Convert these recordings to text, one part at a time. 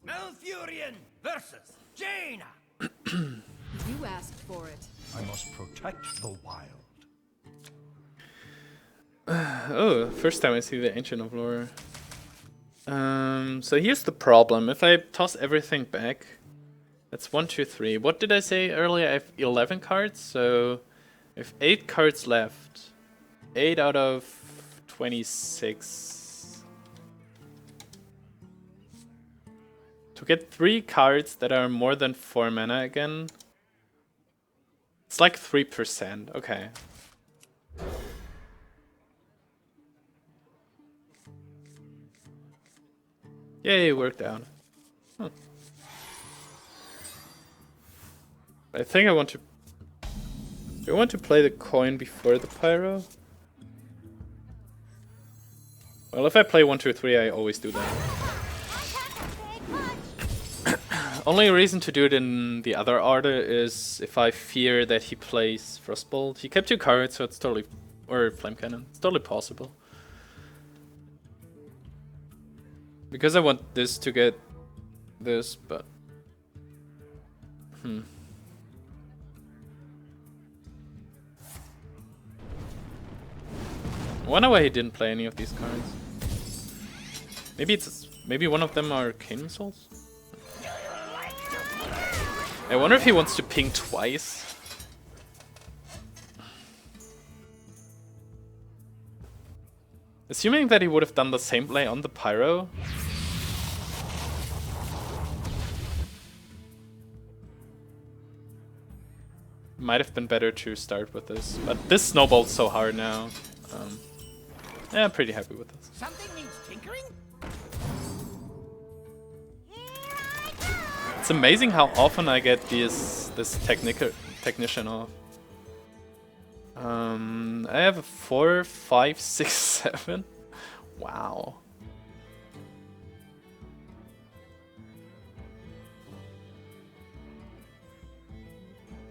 Malfurion versus Jaina. You asked for it. I must protect the wild. Oh, first time I see the Ancient of Lore. So here's the problem. If I toss everything back, that's 1, 2, 3. What did I say earlier? I have 11 cards, so I have 8 cards left. 8 out of 26. To get 3 cards that are more than 4 mana again, it's like 3%. Okay. Yay, worked out. Huh. I think I want to... Do I want to play the coin before the pyro? Well, if I play 1, 2, 3, I always do that. Only reason to do it in the other order is if I fear that he plays Frostbolt. He kept 2 cards, so it's totally... Or Flame Cannon. It's totally possible. Because I want this to get this, but... I wonder why he didn't play any of these cards. Maybe one of them are Cane Souls? I wonder if he wants to ping twice. Assuming that he would have done the same play on the Pyro. Might have been better to start with this, but this snowballs so hard now. Yeah, I'm pretty happy with this. Something needs tinkering? It's amazing how often I get this technician off. I have a 4, 5, 6, 7. Wow.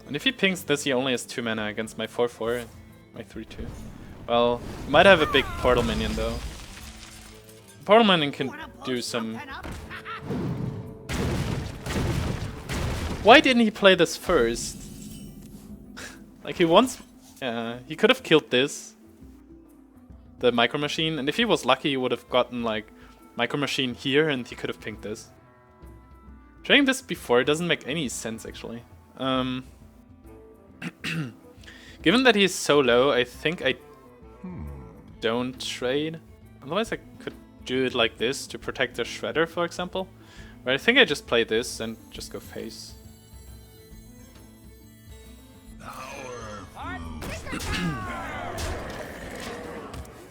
And if he pings this, he only has 2 mana against my 4/4 and my 3/2. Well, might have a big portal minion though. Portal minion can do some. Why didn't he play this first? Like he wants. Yeah, he could have killed this, the Micro Machine, and if he was lucky, he would have gotten like Micro Machine here, and he could have pinged this. Trading this before doesn't make any sense actually. Given that he's so low, I think I don't trade. Otherwise, I could do it like this to protect the Shredder, for example. But I think I just play this and just go face.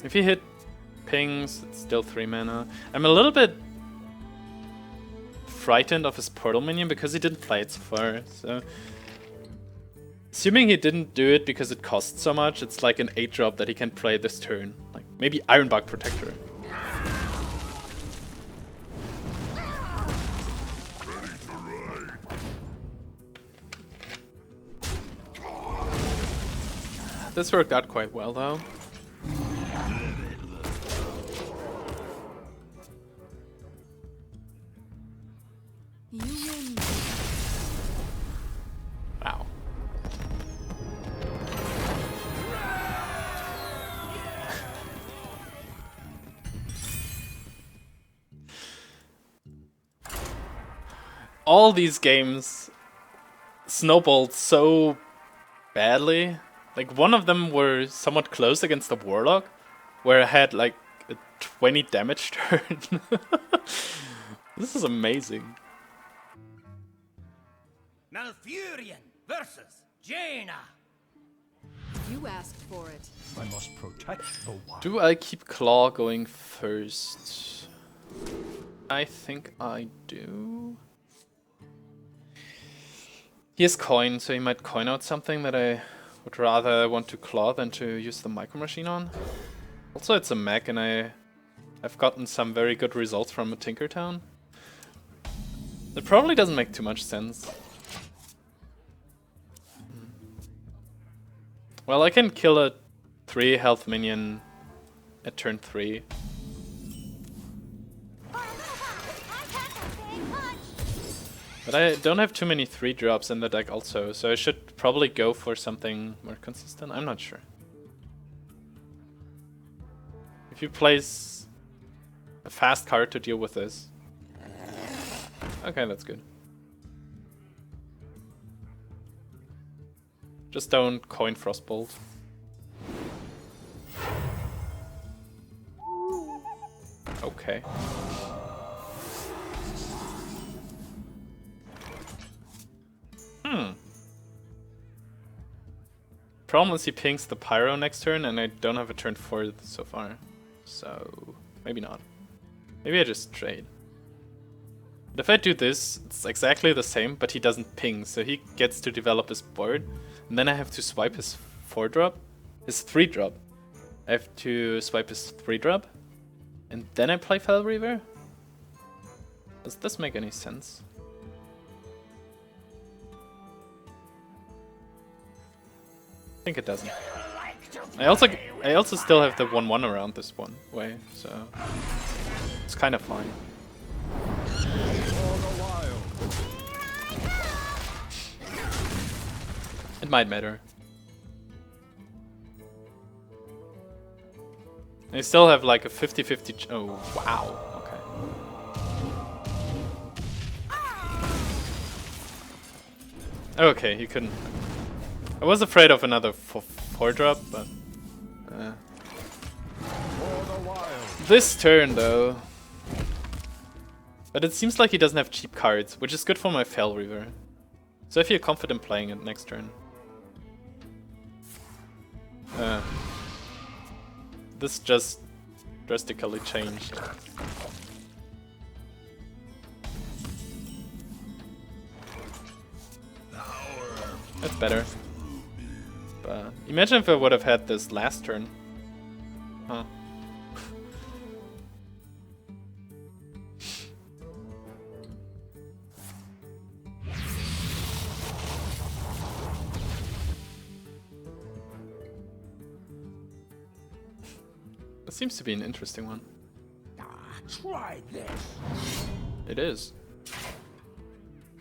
If he hit pings, it's still 3 mana. I'm a little bit frightened of his portal minion because he didn't play it so far. So, assuming he didn't do it because it costs so much, it's like an 8-drop that he can play this turn. Like maybe Ironbark Protector. This worked out quite well though. Wow. All these games snowballed so badly. Like one of them were somewhat close against the Warlock, where I had like a 20 damage turn. This is amazing. Malfurion versus Jaina. You asked for it. I must protect the wild. Do I keep Claw going first? I think I do. He has coin, so he might coin out something that I would rather want to claw than to use the Micro Machine on. Also, it's a mech, and I've gotten some very good results from a Tinkertown. It probably doesn't make too much sense. Well, I can kill a 3 health minion at turn 3. But I don't have too many 3-drops in the deck also, so I should probably go for something more consistent. I'm not sure. If you place a fast card to deal with this. Okay, that's good. Just don't coin Frostbolt. Okay. Problem is he pings the Pyro next turn and I don't have a turn 4 so far. So, maybe not. Maybe I just trade. But if I do this, it's exactly the same, but he doesn't ping, so he gets to develop his board. And then I have to swipe his 4-drop, his 3-drop. I have to swipe his 3-drop, and then I play Fel Reaver? Does this make any sense? I think it doesn't. I also still have the 1/1 around this one way, so it's kind of fine. It might matter. I still have like a 50-50 oh wow, okay. Okay, he couldn't. I was afraid of another 4-drop, but this turn though. But it seems like he doesn't have cheap cards, which is good for my Fel Reaver. So I feel confident playing it next turn. This just drastically changed. That's better. But imagine if I would have had this last turn. Huh. It seems to be an interesting one. Try this. It is.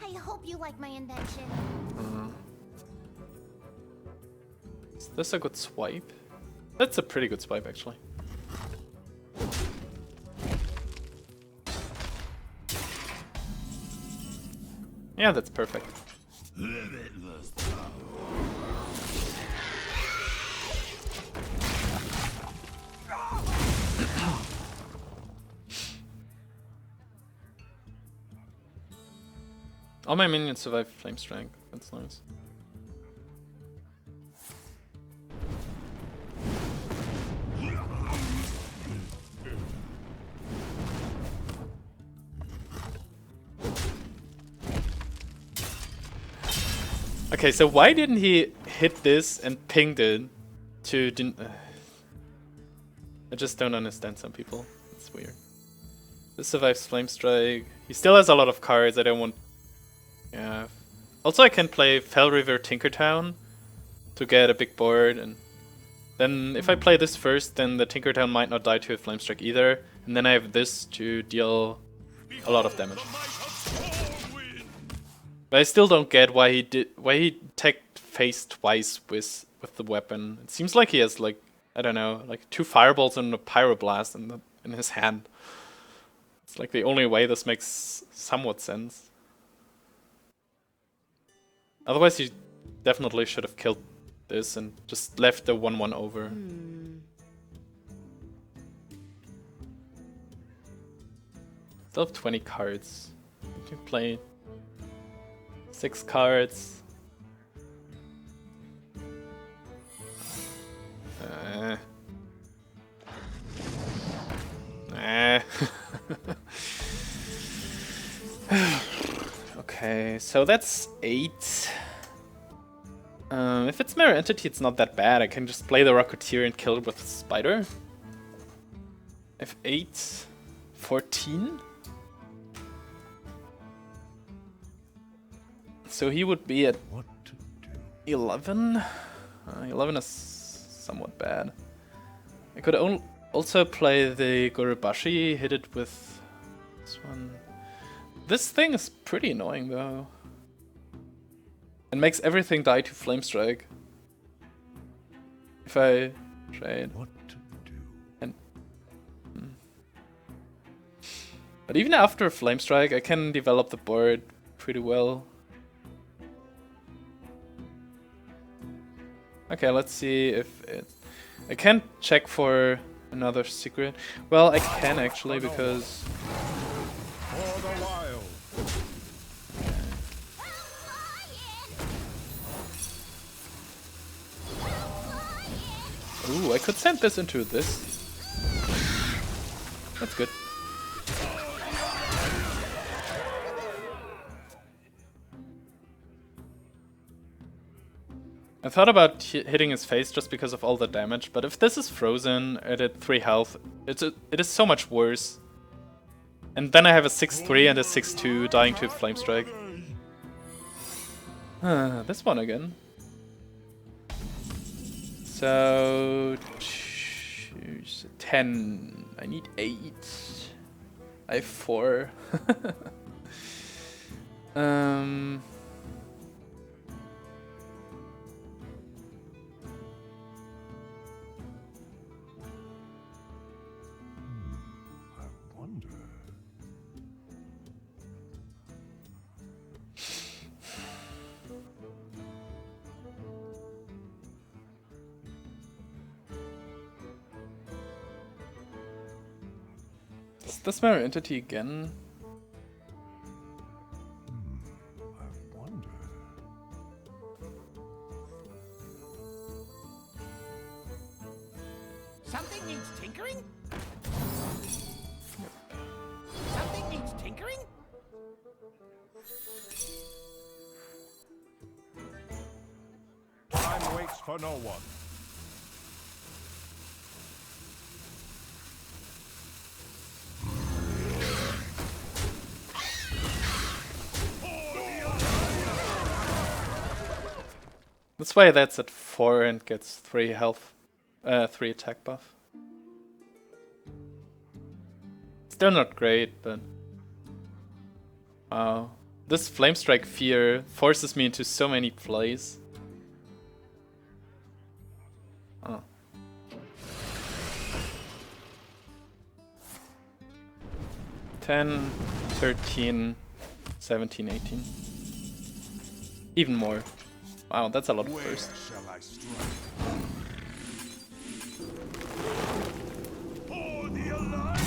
I hope you like my invention. Is this a good swipe? That's a pretty good swipe, actually. Yeah, that's perfect. All my minions survive Flame Strike. That's nice. Okay, so why didn't he hit this and pinged it to... I just don't understand some people. It's weird. This survives Flame Strike. He still has a lot of cards. I don't want... Yeah. Also, I can play Fel Reaver Tinkertown to get a big board, and then if I play this first, then the Tinkertown might not die to a Flame Strike either, and then I have this to deal a lot of damage. But I still don't get why he teched face twice with the weapon. It seems like he has like, I don't know, like 2 fireballs and a pyroblast in his hand. It's like the only way this makes somewhat sense. Otherwise, he definitely should have killed this and just left the 1/1 over. Still have 20 cards. You can play 6 cards. Okay, so that's 8. If it's Mirror Entity, it's not that bad. I can just play the Rocketeer and kill it with Spider. I have 8, 14. So he would be at 11. 11 is somewhat bad. I could also play the Gurubashi, hit it with this one. This thing is pretty annoying though. It makes everything die to Flame Strike. If I trade. What to do? And, But even after Flame Strike, I can develop the board pretty well. Okay, let's see if it... I can't check for another secret. Well, I can actually, because... For the wild. Ooh, I could send this into this. That's good. I thought about hitting his face just because of all the damage, but if this is frozen at 3 health, it is so much worse. And then I have a 6-3 and a 6-2 dying to Flame Strike. This one again. So 10. I need 8. I have 4. Is this mirror entity again? I wonder. Something needs tinkering? Something needs tinkering? Time waits for no one. That's why that's at 4 and gets 3 health, 3 attack buff. Still not great, but... Wow. This Flame Strike fear forces me into so many plays. Oh. $10, 13, 17, 18. Even more. Wow, that's a lot of burst. Shall I strike? For the Alliance!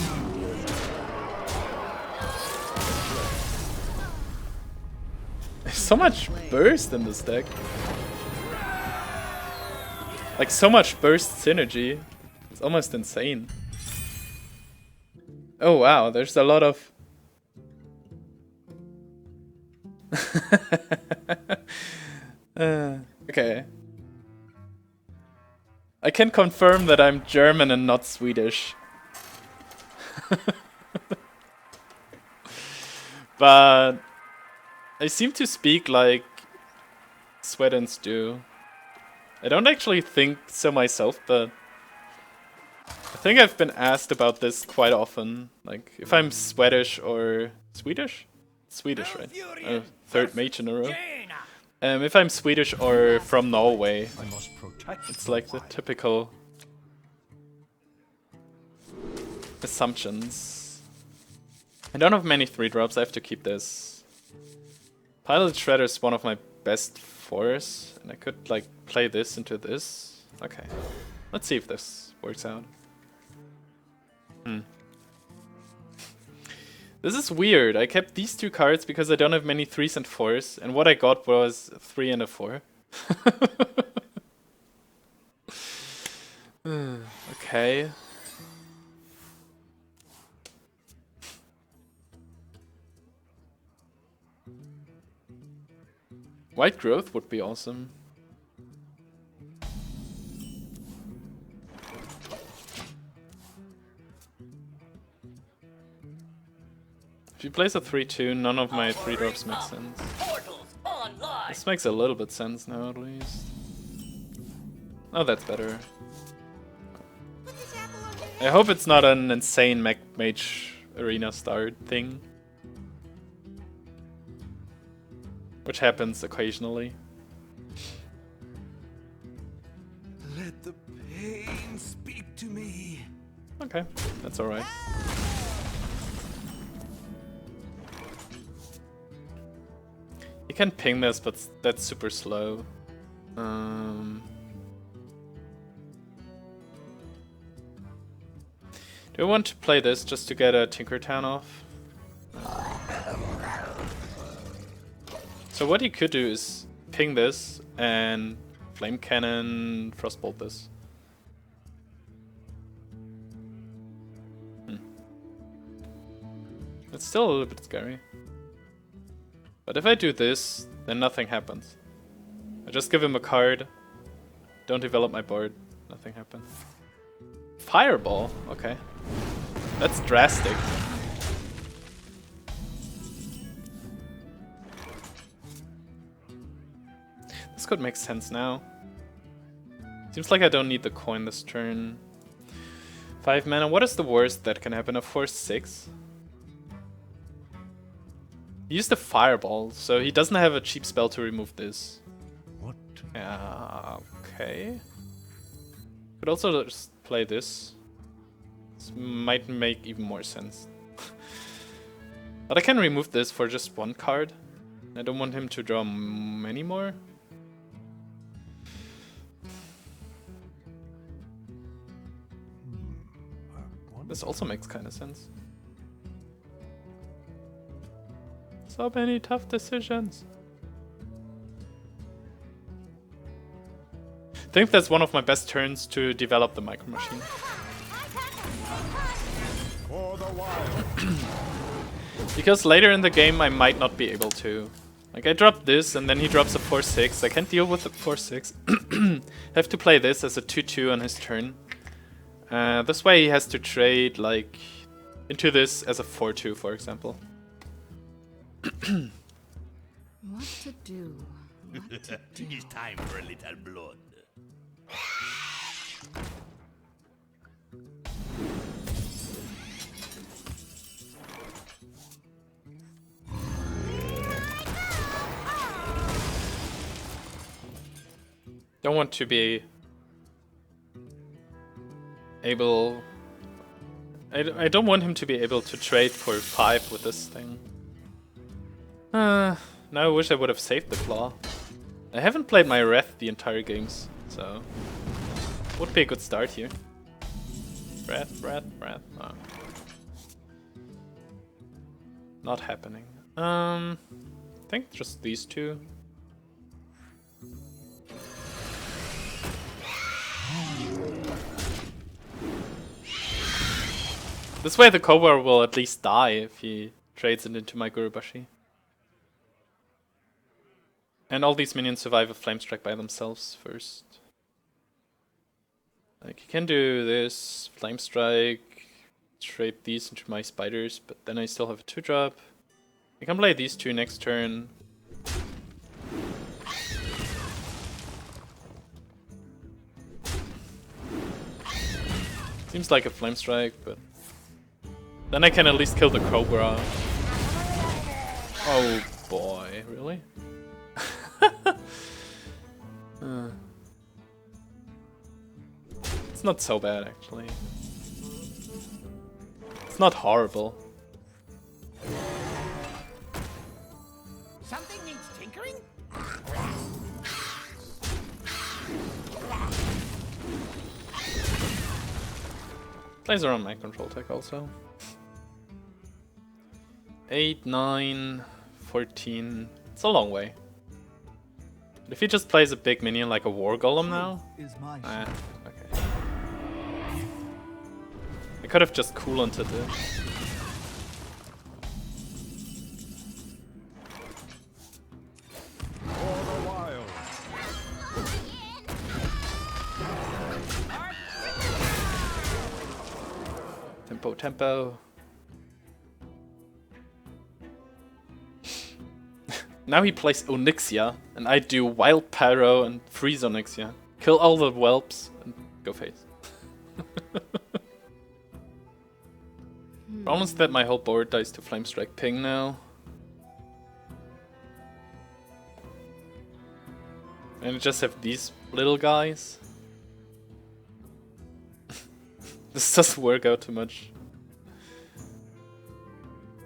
There's so much burst in this deck. Like, so much burst synergy. It's almost insane. Oh wow, there's a lot of... Okay. I can confirm that I'm German and not Swedish. But I seem to speak like Swedes do. I don't actually think so myself, but I think I've been asked about this quite often. Like, if I'm Swedish or Swedish? Swedish, right? Third mage in a row. If I'm Swedish or from Norway, I must protect it's like the typical assumptions. I don't have many 3-drops, I have to keep this. Pilot Shredder is one of my best 4s, and I could like play this into this. Okay, let's see if this works out. This is weird. I kept these 2 cards because I don't have many 3s and 4s, and what I got was a 3 and a 4. Okay. White growth would be awesome. If you place a 3-2, none of my 3-drops make sense. This makes a little bit sense now, at least. Oh, that's better. I hope it's not an insane Mage Arena start thing. Which happens occasionally. Let the pain speak to me. Okay, that's alright. You can ping this, but that's super slow. Do I want to play this just to get a Tinkertown off? So what you could do is ping this and Flame Cannon Frostbolt this. It's still a little bit scary. But if I do this, then nothing happens. I just give him a card, don't develop my board, nothing happens. Fireball? Okay. That's drastic. This could make sense now. Seems like I don't need the coin this turn. 5 mana. What is the worst that can happen? A 4/6? He used a fireball, so he doesn't have a cheap spell to remove this. What? Okay. Could also just play this. This might make even more sense. But I can remove this for just one card. I don't want him to draw many more. This also makes kind of sense. So many tough decisions. I think that's one of my best turns to develop the Micro Machine. For the wild. Because later in the game I might not be able to. Like I drop this and then he drops a 4/6. I can't deal with the 4/6. Have to play this as a 2/2 on his turn. This way he has to trade like into this as a 4/2, for example. What to do? What to do? It's time for a little blood. Don't want to be able... I don't want him to be able to trade for 5 with this thing. Now I wish I would have saved the claw. I haven't played my Wrath the entire games, so... Would be a good start here. Wrath. Oh. Not happening. I think just these two. This way the Cobra will at least die if he trades it into my Gurubashi. And all these minions survive a Flame Strike by themselves first. Like, you can do this, Flame Strike, trade these into my spiders, but then I still have a 2-drop. I can play these two next turn. Seems like a Flame Strike, but... Then I can at least kill the Cobra. Oh boy, really? It's not so bad, actually. It's not horrible. Something needs tinkering? Plays around my control tech also. 8, 9, 14. It's a long way. But if he just plays a big minion like a War Golem now? Okay. I could have just coolanted it. For the wild. Tempo. Now he plays Onyxia, and I do Wild Pyro and freeze Onyxia. Kill all the whelps and go face. Problem is that my whole board dies to Flame Strike Ping now. And just have these little guys. This doesn't work out too much.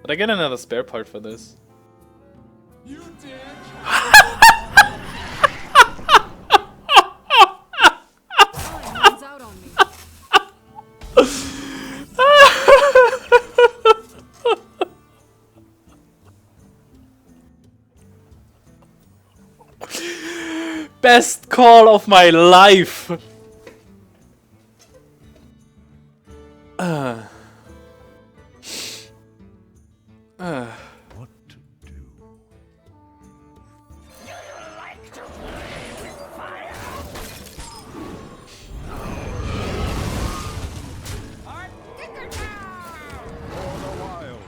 But I get another spare part for this. You did. Runs out on me. Best call of my life. What to do? For the wild.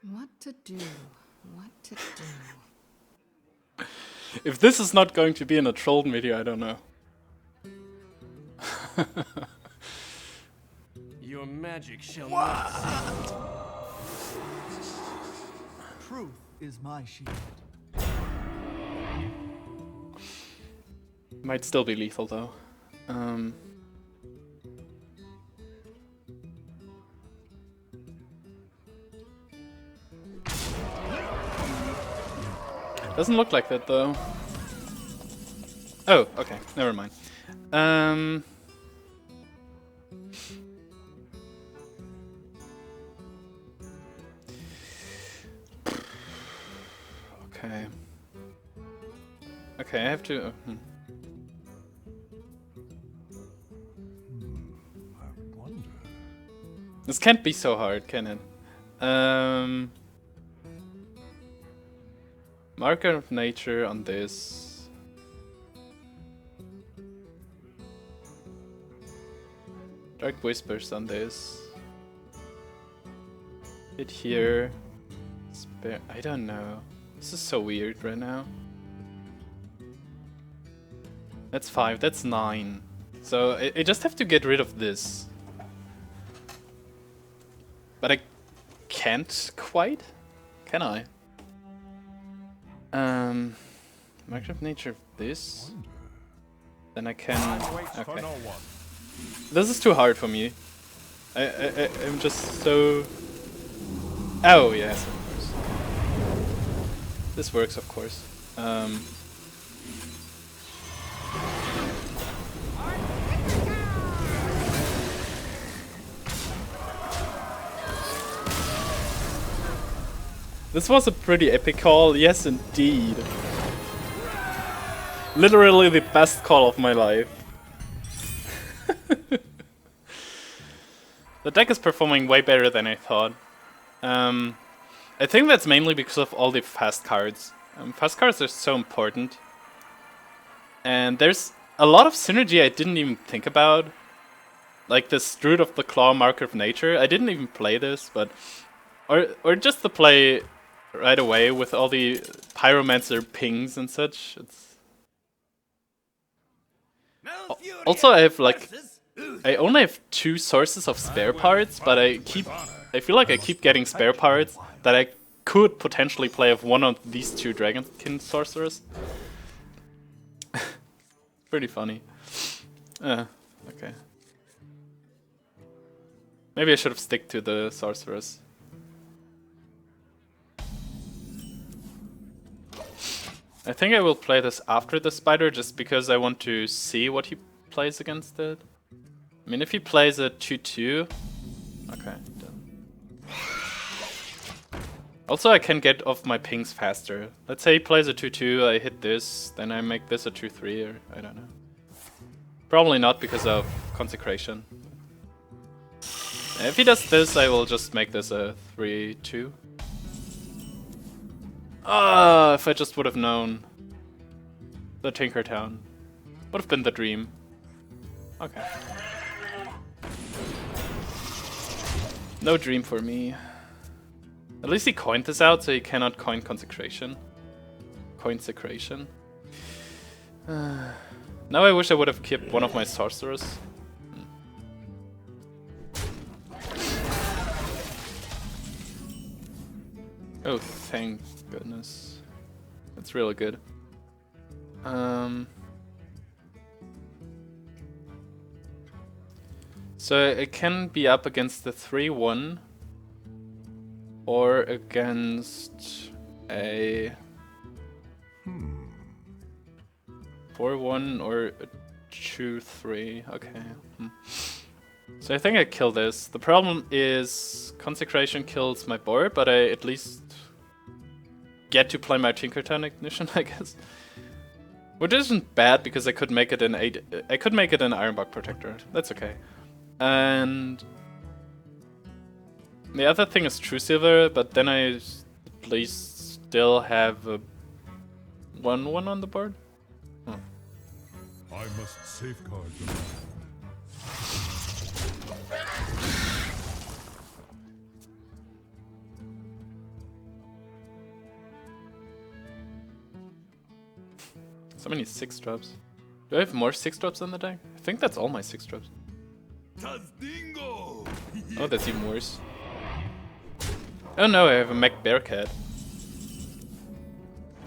What to do? What to do? If this is not going to be in a trolled video, I don't know. Your magic shall not. Truth is my shield. Might still be lethal though. Doesn't look like that though. Oh, okay, never mind. Okay. Okay, I have to. I wonder. This can't be so hard, can it? Marker of nature on this. Dark Whispers on this. Hit here. Spare. I don't know. This is so weird right now. That's 5, that's 9. So I just have to get rid of this. But I can't quite? Can I? Marker of nature of this. Then I can. Okay. This is too hard for me. I'm just so. Oh yes, of course. This works, of course. This was a pretty epic call, yes indeed. Literally the best call of my life. The deck is performing way better than I thought. I think that's mainly because of all the fast cards. Fast cards are so important. And there's a lot of synergy I didn't even think about. Like this Druid of the Claw, Marker of Nature. I didn't even play this, but... Or just to play right away with all the Pyromancer pings and such. It's... Also, I have like... I only have 2 sources of spare parts, but I feel like I keep getting spare parts that I could potentially play with one of these 2 Dragonkin sorcerers. Pretty funny. Okay. Maybe I should have stick to the sorcerers. I think I will play this after the spider just because I want to see what he plays against it. I mean, if he plays a 2-2... Okay, done. Also, I can get off my pings faster. Let's say he plays a 2-2, I hit this, then I make this a 2-3, or I don't know. Probably not because of Consecration. If he does this, I will just make this a 3-2. Ah, if I just would have known. The Tinkertown. Would have been the dream. Okay. No dream for me. At least he coined this out, so he cannot coin Consecration. Consecration. Now I wish I would have kept one of my sorcerers. Oh, thank goodness. That's really good. So it can be up against the 3-1 or against a 4-1 or a 2-3. Okay. So I think I kill this. The problem is Consecration kills my board, but I at least get to play my Tinkertown Ignition, I guess. Which isn't bad because I could make it an Ironbark Protector. That's okay. And the other thing is True Silver, but then I at least still have a 1-1 on the board. I must safeguard them. So many 6-drops. Do I have more 6-drops on the deck? I think that's all my 6-drops. Oh, that's even worse. Oh no, I have a Mech-Bear-Cat.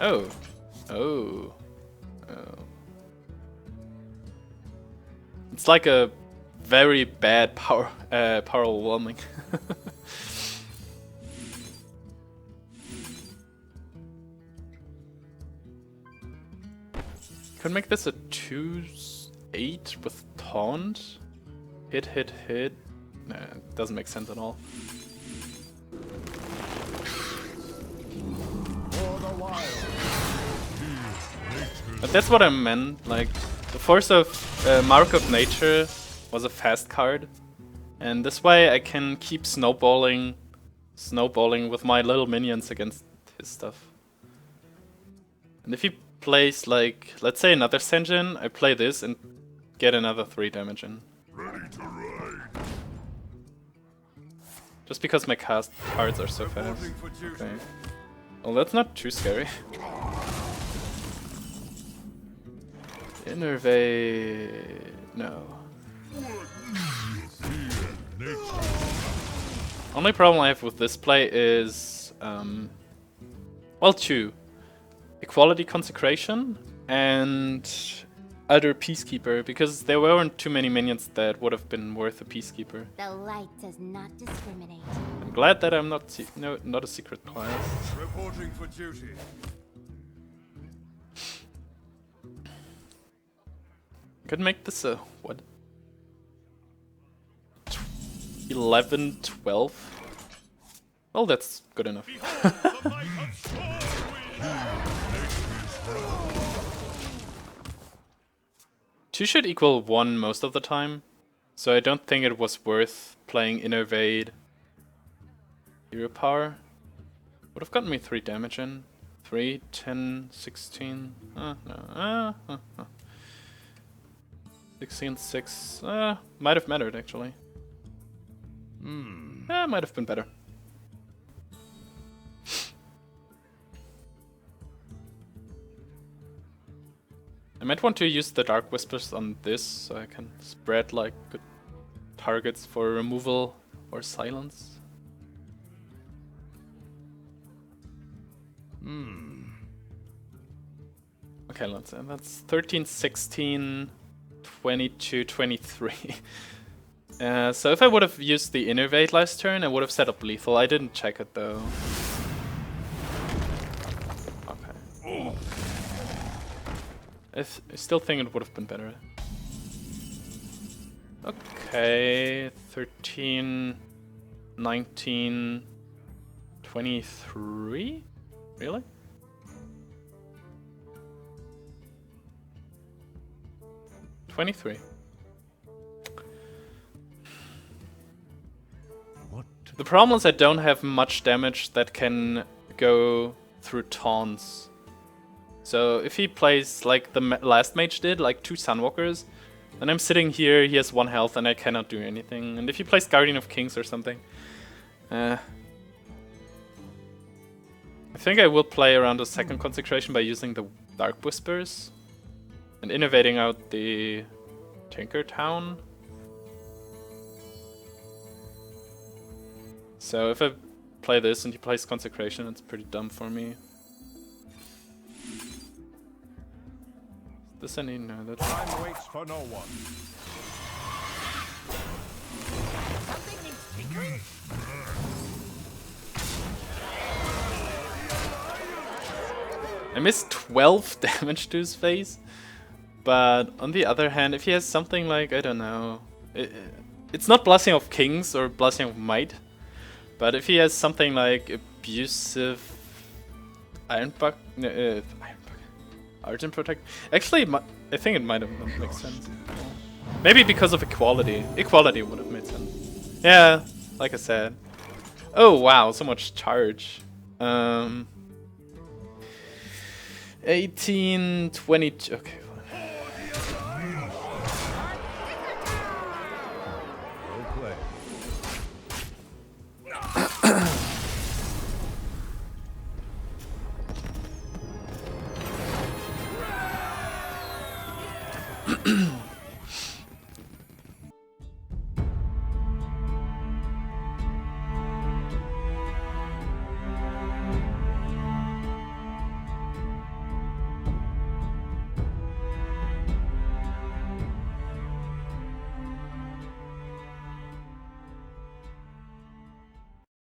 Oh. Oh. Oh. It's like a very bad power overwhelming. Could make this a 2-8 with taunt. Hit, hit, hit. Nah, it doesn't make sense at all. But that's what I meant, like, the Force of Mark of Nature was a fast card. And this way I can keep snowballing with my little minions against his stuff. And if he plays, like, let's say another Senjin, I play this and get another 3 damage in. Ready to ride. Just because my cast cards are so fast. Okay. Well, that's not too scary. Innervate... no. Only problem I have with this play is... well, 2. Equality Consecration and other Peacekeeper, because there weren't too many minions that would have been worth a Peacekeeper. The light does not discriminate. I'm glad that I'm not not a secret class. Reporting for duty. Could make this a what? 11, 12. Well, that's good enough. Two should equal 1 most of the time, so I don't think it was worth playing Innervate. Hero Power would have gotten me 3 damage in. 3, 10, 16. No. 16, 6. Might have mattered actually. Might have been better. I might want to use the Dark Wispers on this so I can spread like good targets for removal or silence. Okay, let's that's 13, 16, 22, 23. So if I would have used the Innervate last turn, I would have set up lethal. I didn't check it though. Okay. I still think it would have been better. Okay, 13, 19, 23? Really? $23. What? The problem is I don't have much damage that can go through taunts. So if he plays like the last mage did, like 2 Sunwalkers, then I'm sitting here, he has 1 health and I cannot do anything. And if he plays Guardian of Kings or something, I think I will play around the second consecration by using the Dark Wispers and innovating out the Tinkertown. So if I play this and he plays consecration, it's pretty dumb for me. Is this any? No, that's. Time waits for no one. I missed 12 damage to his face, but on the other hand, if he has something like, I don't know, it's not Blessing of Kings or Blessing of Might, but if he has something like Abusive Ironbuck, Argent Protect, actually, I think it might have made sense. Maybe because of Equality. Equality would have made sense. Yeah, like I said. Oh wow, so much charge. 18, 22, okay. Well played.